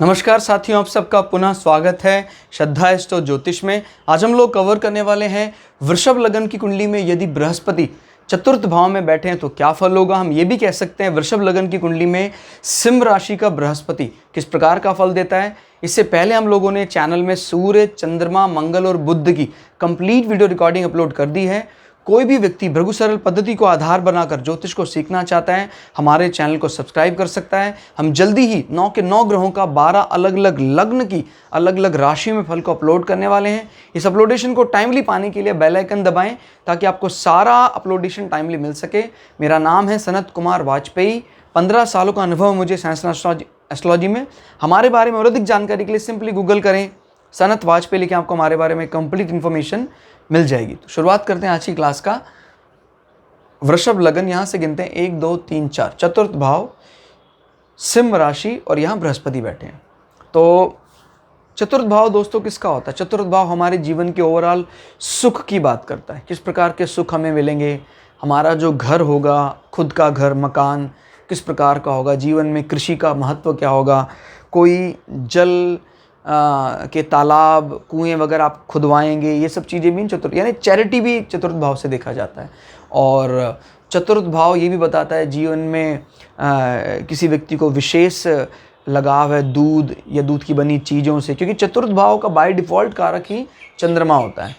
नमस्कार साथियों, आप सबका पुनः स्वागत है श्रद्धा एस्ट्रो ज्योतिष में। आज हम लोग कवर करने वाले हैं वृषभ लगन की कुंडली में यदि बृहस्पति चतुर्थ भाव में बैठे हैं तो क्या फल होगा। हम ये भी कह सकते हैं वृषभ लगन की कुंडली में सिंह राशि का बृहस्पति किस प्रकार का फल देता है। इससे पहले हम लोगों ने चैनल में सूर्य, चंद्रमा, मंगल और बुध की कंप्लीट वीडियो रिकॉर्डिंग अपलोड कर दी है। कोई भी व्यक्ति भृगु सरल पद्धति को आधार बनाकर ज्योतिष को सीखना चाहता है, हमारे चैनल को सब्सक्राइब कर सकता है। हम जल्दी ही 9 के 9 ग्रहों का 12 अलग अलग लग्न की अलग अलग राशियों में फल को अपलोड करने वाले हैं। इस अपलोडेशन को टाइमली पाने के लिए बेल आइकन दबाएं ताकि आपको सारा अपलोडेशन टाइमली मिल सके। मेरा नाम है सनत कुमार वाजपेयी। 15 सालों का अनुभव मुझे साइंस एस्ट्रोलॉजी में। हमारे बारे में और अधिक जानकारी के लिए सिंपली गूगल करें सनत वाजपेयी लिखें, आपको हमारे बारे में कंप्लीट इन्फॉर्मेशन मिल जाएगी। तो शुरुआत करते हैं आज की क्लास का। वृषभ लगन यहाँ से गिनते हैं 1 2 3 4, चतुर्थ भाव सिंह राशि और यहाँ बृहस्पति बैठे हैं। तो चतुर्थ भाव दोस्तों किसका होता है? चतुर्थ भाव हमारे जीवन के ओवरऑल सुख की बात करता है। किस प्रकार के सुख हमें मिलेंगे, हमारा जो घर होगा, खुद का घर, मकान किस प्रकार का होगा, जीवन में कृषि का महत्व क्या होगा, कोई जल के तालाब, कुएं वगैरह आप खुदवाएंगे, ये सब चीज़ें भी चतुर्थ यानी चैरिटी भी चतुर्थ भाव से देखा जाता है। और चतुर्थ भाव ये भी बताता है जीवन में किसी व्यक्ति को विशेष लगाव है दूध या दूध की बनी चीज़ों से, क्योंकि चतुर्थ भाव का बाय डिफ़ॉल्ट कारक ही चंद्रमा होता है।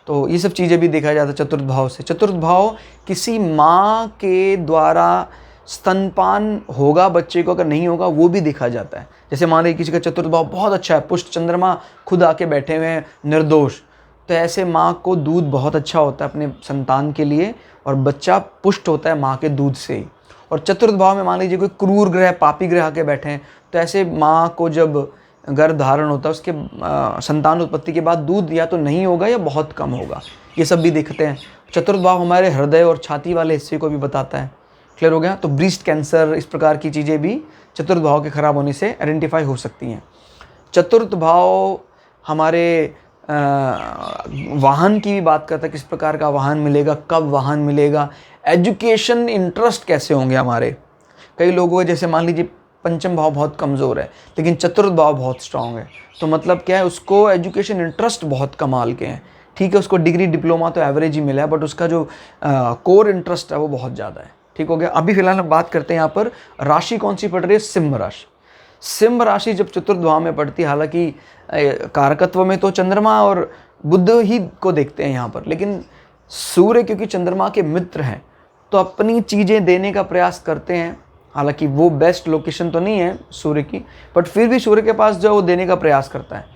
तो ये सब चीज़ें भी देखा जाता है चतुर्थ भाव से। चतुर्थ भाव किसी माँ के द्वारा स्तनपान होगा बच्चे को, अगर नहीं होगा वो भी देखा जाता है। जैसे मान लीजिए किसी का चतुर्थ भाव बहुत अच्छा है, पुष्ट चंद्रमा खुद आके बैठे हुए हैं निर्दोष, तो ऐसे माँ को दूध बहुत अच्छा होता है अपने संतान के लिए और बच्चा पुष्ट होता है माँ के दूध से ही। और चतुर्थ भाव में मान लीजिए कोई क्रूर ग्रह, पापी ग्रह आके बैठे हैं, तो ऐसे माँ को जब गर्भ धारण होता है उसके संतान उत्पत्ति के बाद दूध या तो नहीं होगा या बहुत कम होगा। ये सब भी देखते हैं। चतुर्थ भाव हमारे हृदय और छाती वाले हिस्से को भी बताता है। क्लियर हो गया? तो ब्रेस्ट कैंसर, इस प्रकार की चीज़ें भी चतुर्थ भाव के खराब होने से आइडेंटिफाई हो सकती हैं। चतुर्थ भाव हमारे वाहन की भी बात करता है, किस प्रकार का वाहन मिलेगा, कब वाहन मिलेगा, एजुकेशन इंटरेस्ट कैसे होंगे हमारे। कई लोगों के जैसे मान लीजिए पंचम भाव बहुत कमज़ोर है लेकिन चतुर्थ भाव बहुत स्ट्रांग है, तो मतलब क्या है, उसको एजुकेशन इंटरेस्ट बहुत कमाल के हैं। ठीक है, उसको डिग्री डिप्लोमा तो एवरेज ही मिला है, बट उसका जो कोर इंटरेस्ट है वो बहुत ज़्यादा है। ठीक हो गया। अभी फिलहाल हम बात करते हैं यहाँ पर राशि कौन सी पड़ रही है, सिंह राशि। सिंह राशि जब चतुर्थ भाव में पड़ती है, हालांकि कारकत्व में तो चंद्रमा और बुध ही को देखते हैं यहाँ पर, लेकिन सूर्य क्योंकि चंद्रमा के मित्र हैं तो अपनी चीज़ें देने का प्रयास करते हैं। हालांकि वो बेस्ट लोकेशन तो नहीं है सूर्य की, बट फिर भी सूर्य के पास जो वो देने का प्रयास करता है।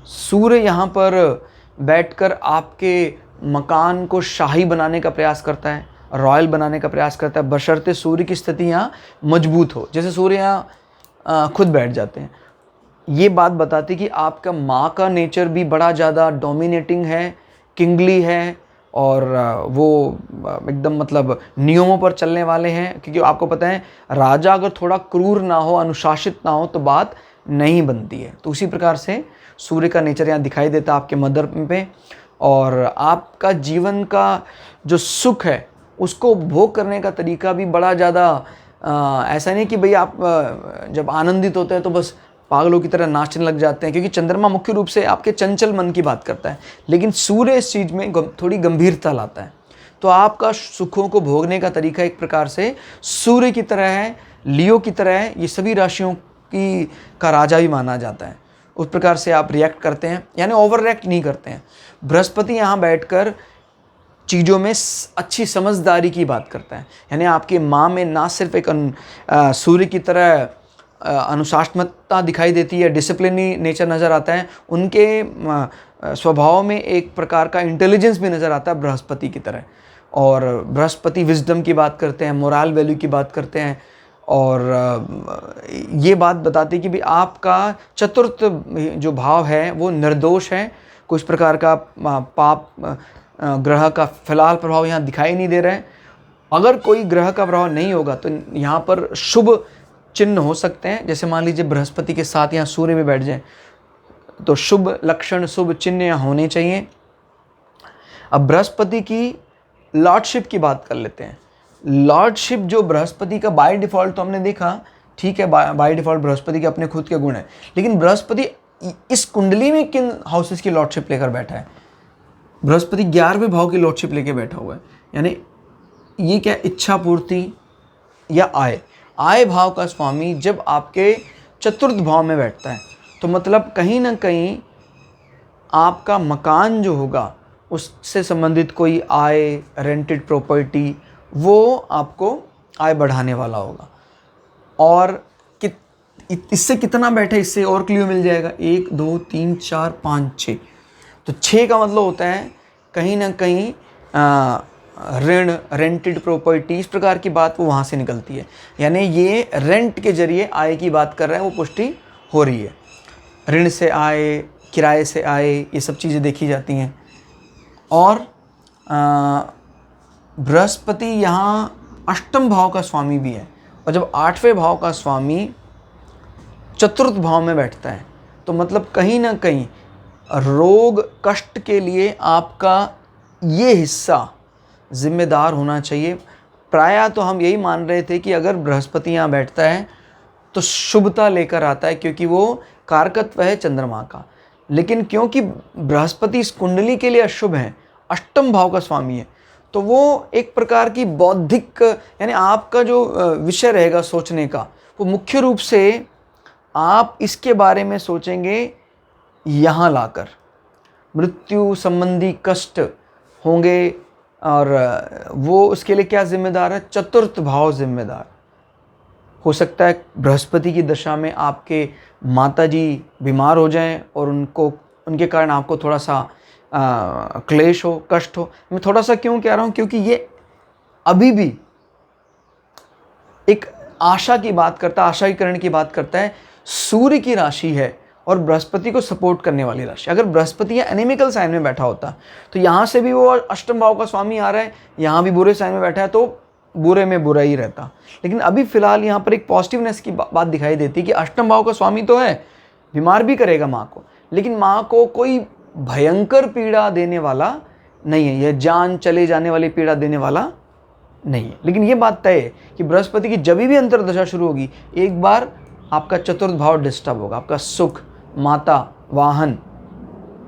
सूर्य यहाँ पर बैठकर आपके मकान को शाही बनाने का प्रयास करता है, रॉयल बनाने का प्रयास करता है, बशर्ते सूर्य की स्थिति यहाँ मजबूत हो। जैसे सूर्य यहाँ खुद बैठ जाते हैं, ये बात बताती कि आपका माँ का नेचर भी बड़ा ज़्यादा डोमिनेटिंग है, किंगली है, और वो एकदम मतलब नियमों पर चलने वाले हैं। क्योंकि आपको पता है राजा अगर थोड़ा क्रूर ना हो, अनुशासित ना हो तो बात नहीं बनती है। तो उसी प्रकार से सूर्य का नेचर यहाँ दिखाई देता है आपके मदर पे। और आपका जीवन का जो सुख है उसको भोग करने का तरीका भी बड़ा ज़्यादा ऐसा नहीं कि भाई आप जब आनंदित होते हैं तो बस पागलों की तरह नाचने लग जाते हैं, क्योंकि चंद्रमा मुख्य रूप से आपके चंचल मन की बात करता है, लेकिन सूर्य इस चीज़ में थोड़ी गंभीरता लाता है। तो आपका सुखों को भोगने का तरीका एक प्रकार से सूर्य की तरह है, लियो की तरह है। ये सभी राशियों की का राजा भी माना जाता है। उस प्रकार से आप रिएक्ट करते हैं, यानी ओवर रिएक्ट नहीं करते हैं। बृहस्पति यहाँ बैठकर चीज़ों में अच्छी समझदारी की बात करता है, यानी आपकी माँ में ना सिर्फ एक सूर्य की तरह अनुशासनता दिखाई देती है, डिसिप्लिनी नेचर नज़र आता है, उनके स्वभाव में एक प्रकार का इंटेलिजेंस भी नज़र आता है बृहस्पति की तरह। और बृहस्पति विजडम की बात करते हैं, मोरल वैल्यू की बात करते हैं, और ये बात बताती है कि भी आपका चतुर्थ जो भाव है वो निर्दोष है, कुछ प्रकार का पाप ग्रह का फिलहाल प्रभाव यहाँ दिखाई नहीं दे रहा है। अगर कोई ग्रह का प्रभाव नहीं होगा तो यहाँ पर शुभ चिन्ह हो सकते हैं। जैसे मान लीजिए बृहस्पति के साथ यहाँ सूर्य भी बैठ जाए तो शुभ लक्षण, शुभ चिन्ह यहाँ होने चाहिए। अब बृहस्पति की लॉर्डशिप की बात कर लेते हैं। लॉर्डशिप जो बृहस्पति का बाय डिफ़ॉल्ट तो हमने देखा ठीक है, बाय डिफ़ॉल्ट बृहस्पति के अपने खुद के गुण हैं, लेकिन बृहस्पति इस कुंडली में किन हाउसेस की लॉर्डशिप लेकर बैठा है? बृहस्पति 11वें भाव की लॉर्डशिप लेकर बैठा हुआ है। यानी ये क्या, इच्छा पूर्ति या आय, आय भाव का स्वामी जब आपके चतुर्थ भाव में बैठता है तो मतलब कहीं ना कहीं आपका मकान जो होगा उससे संबंधित कोई आय, रेंटेड प्रॉपर्टी, वो आपको आय बढ़ाने वाला होगा। और इससे कितना बैठे, इससे और क्लियर मिल जाएगा। 1 2 3 4 5 6, तो 6 का मतलब होता है कहीं ना कहीं ऋण, रेंटेड प्रॉपर्टी, इस प्रकार की बात वो वहाँ से निकलती है। यानी ये रेंट के जरिए आय की बात कर रहे हैं, वो पुष्टि हो रही है। ऋण से आय, किराए से आय, ये सब चीज़ें देखी जाती हैं। और बृहस्पति यहाँ अष्टम भाव का स्वामी भी है, और जब 8वें भाव का स्वामी चतुर्थ भाव में बैठता है तो मतलब कहीं ना कहीं रोग कष्ट के लिए आपका ये हिस्सा जिम्मेदार होना चाहिए। प्रायः तो हम यही मान रहे थे कि अगर बृहस्पति यहाँ बैठता है तो शुभता लेकर आता है, क्योंकि वो कारकत्व है चंद्रमा का। लेकिन क्योंकि बृहस्पति इस कुंडली के लिए अशुभ है, अष्टम भाव का स्वामी है, तो वो एक प्रकार की बौद्धिक, यानी आपका जो विषय रहेगा सोचने का, वो मुख्य रूप से आप इसके बारे में सोचेंगे यहाँ लाकर। मृत्यु संबंधी कष्ट होंगे, और वो उसके लिए क्या जिम्मेदार है? चतुर्थ भाव जिम्मेदार हो सकता है। बृहस्पति की दशा में आपके माताजी बीमार हो जाएं और उनके कारण आपको थोड़ा सा क्लेश हो, कष्ट हो। मैं थोड़ा सा क्यों कह रहा हूँ? क्योंकि ये अभी भी एक आशा की बात करता है, आशाकीकरण की बात करता है। सूर्य की राशि है और बृहस्पति को सपोर्ट करने वाली राशि। अगर बृहस्पति एनिमिकल साइन में बैठा होता तो यहाँ से भी वो अष्टम भाव का स्वामी आ रहा है, यहाँ भी बुरे साइन में बैठा है, तो बुरे में बुरा ही रहता। लेकिन अभी फिलहाल यहाँ पर एक पॉजिटिवनेस की बात दिखाई देती है कि अष्टम भाव का स्वामी तो है, बीमार भी करेगा माँ को, लेकिन माँ को कोई भयंकर पीड़ा देने वाला नहीं है, यह जान चले जाने वाली पीड़ा देने वाला नहीं है। लेकिन ये बात तय है कि बृहस्पति की जब भी अंतर्दशा शुरू होगी, एक बार आपका चतुर्थ भाव डिस्टर्ब होगा, आपका सुख, माता, वाहन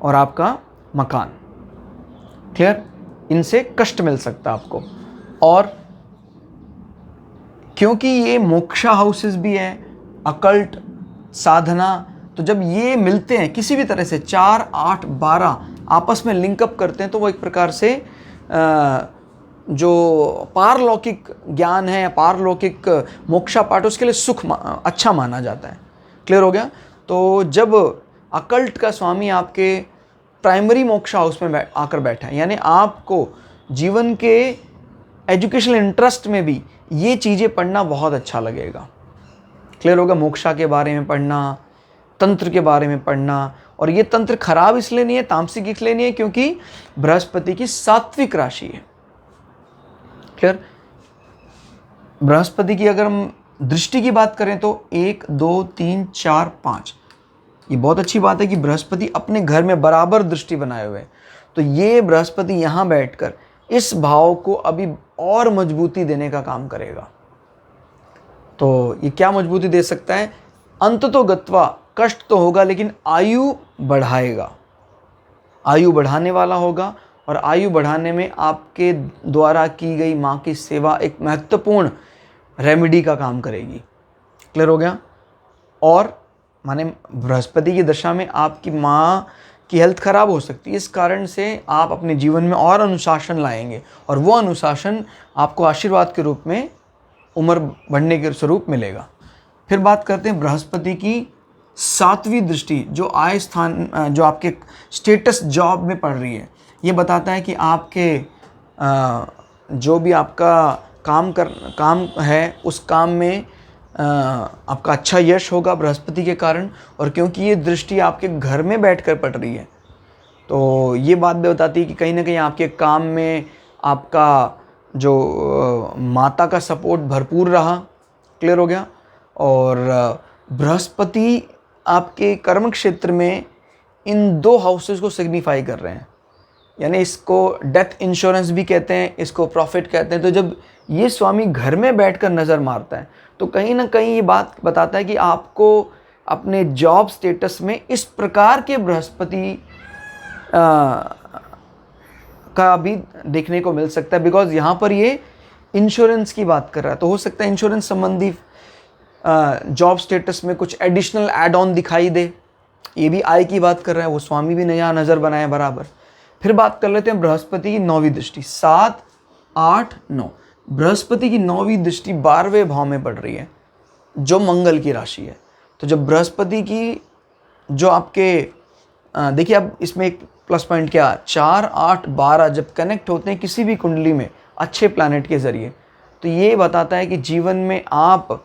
और आपका मकान। क्लियर? इनसे कष्ट मिल सकता है आपको। और क्योंकि ये मोक्षा हाउसेस भी है, अकल्ट, साधना, तो जब ये मिलते हैं किसी भी तरह से 4 8 12 आपस में लिंकअप करते हैं, तो वो एक प्रकार से जो पारलौकिक ज्ञान है, पारलौकिक मोक्षा पाठ, उसके लिए सुख अच्छा माना जाता है। क्लियर हो गया? तो जब अकल्ट का स्वामी आपके प्राइमरी मोक्षा हाउस में आकर बैठा है, यानी आपको जीवन के एजुकेशनल इंटरेस्ट में भी ये चीज़ें पढ़ना बहुत अच्छा लगेगा। क्लियर होगा? मोक्षा के बारे में पढ़ना, तंत्र के बारे में पढ़ना। और ये तंत्र खराब इसलिए नहीं है, तामसिक इसलिए नहीं है, क्योंकि बृहस्पति की सात्विक राशि है। क्लियर? बृहस्पति की अगर हम दृष्टि की बात करें तो 1 2 3 4 5, ये बहुत अच्छी बात है कि बृहस्पति अपने घर में बराबर दृष्टि बनाए हुए हैं। तो ये बृहस्पति यहाँ बैठकर इस भाव को अभी और मजबूती देने का काम करेगा। तो ये क्या मजबूती दे सकता है? अंततो गत्वा कष्ट तो होगा, लेकिन आयु बढ़ाएगा, आयु बढ़ाने वाला होगा। और आयु बढ़ाने में आपके द्वारा की गई माँ की सेवा एक महत्वपूर्ण रेमेडी का काम करेगी। क्लियर हो गया? और माने बृहस्पति की दशा में आपकी माँ की हेल्थ खराब हो सकती है, इस कारण से आप अपने जीवन में और अनुशासन लाएंगे, और वो अनुशासन आपको आशीर्वाद के रूप में उम्र बढ़ने के स्वरूप मिलेगा। फिर बात करते हैं बृहस्पति की 7वीं दृष्टि, जो आय स्थान, जो आपके स्टेटस जॉब में पड़ रही है। ये बताता है कि आपके जो भी आपका काम है, उस काम में आपका अच्छा यश होगा बृहस्पति के कारण। और क्योंकि ये दृष्टि आपके घर में बैठकर पड़ रही है, तो ये बात भी बताती है कि कहीं ना कहीं आपके काम में आपका जो माता का सपोर्ट भरपूर रहा। क्लियर हो गया? और बृहस्पति आपके कर्म क्षेत्र में इन 2 हाउसेस को सिग्निफाई कर रहे हैं, यानी इसको डेथ इंश्योरेंस भी कहते हैं, इसको प्रॉफिट कहते हैं। तो जब ये स्वामी घर में बैठकर नज़र मारता है तो कहीं ना कहीं ये बात बताता है कि आपको अपने जॉब स्टेटस में इस प्रकार के बृहस्पति का भी देखने को मिल सकता है, बिकॉज यहाँ पर ये इंश्योरेंस की बात कर रहा है। तो हो सकता है इंश्योरेंस संबंधी जॉब स्टेटस में कुछ एडिशनल एड ऑन दिखाई दे। ये भी आय की बात कर रहा है, वो स्वामी भी नया नज़र बनाए बराबर। फिर बात कर लेते हैं बृहस्पति की 9वीं दृष्टि, 7, 8, 9। बृहस्पति की 9वीं दृष्टि 12वें भाव में पड़ रही है, जो मंगल की राशि है। तो जब बृहस्पति की जो आपके देखिए, अब इसमें एक प्लस पॉइंट क्या, 4, 8, 12 जब कनेक्ट होते हैं किसी भी कुंडली में अच्छे प्लैनेट के ज़रिए, तो ये बताता है कि जीवन में आप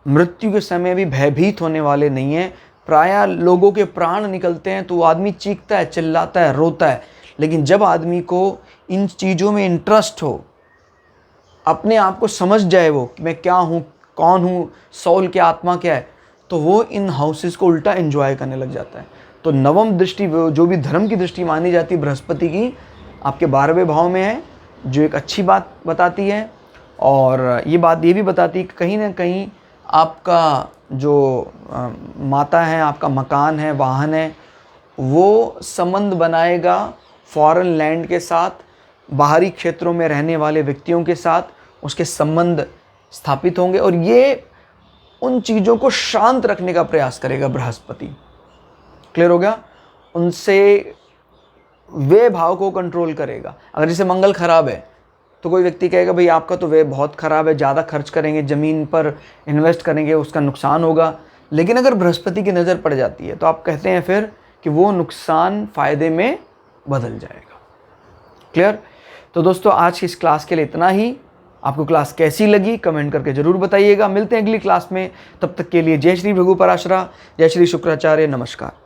मृत्यु के समय भी भयभीत होने वाले नहीं हैं। प्रायः लोगों के प्राण निकलते हैं तो वो आदमी चीखता है, चिल्लाता है, रोता है, लेकिन जब आदमी को इन चीज़ों में इंटरेस्ट हो, अपने आप को समझ जाए वो कि मैं क्या हूँ, कौन हूँ, सोल क्या, आत्मा क्या है, तो वो इन हाउसेस को उल्टा एंजॉय करने लग जाता है। तो नवम दृष्टि जो भी धर्म की दृष्टि मानी जाती है बृहस्पति की, आपके 12वें भाव में है, जो एक अच्छी बात बताती है। और ये बात ये भी बताती है कि कहीं ना कहीं आपका जो माता है, आपका मकान है, वाहन है, वो संबंध बनाएगा फॉरेन लैंड के साथ, बाहरी क्षेत्रों में रहने वाले व्यक्तियों के साथ उसके संबंध स्थापित होंगे, और ये उन चीज़ों को शांत रखने का प्रयास करेगा बृहस्पति। क्लियर हो गया? उनसे वे भाव को कंट्रोल करेगा। अगर जैसे मंगल खराब है तो कोई व्यक्ति कहेगा भाई आपका तो वे बहुत ख़राब है, ज़्यादा खर्च करेंगे, ज़मीन पर इन्वेस्ट करेंगे, उसका नुकसान होगा। लेकिन अगर बृहस्पति की नज़र पड़ जाती है तो आप कहते हैं फिर कि वो नुकसान फ़ायदे में बदल जाएगा। क्लियर? तो दोस्तों, आज की इस क्लास के लिए इतना ही। आपको क्लास कैसी लगी कमेंट करके ज़रूर बताइएगा। मिलते हैं अगली क्लास में, तब तक के लिए जय श्री भृगु पराशरा, जय श्री शुक्राचार्य, नमस्कार।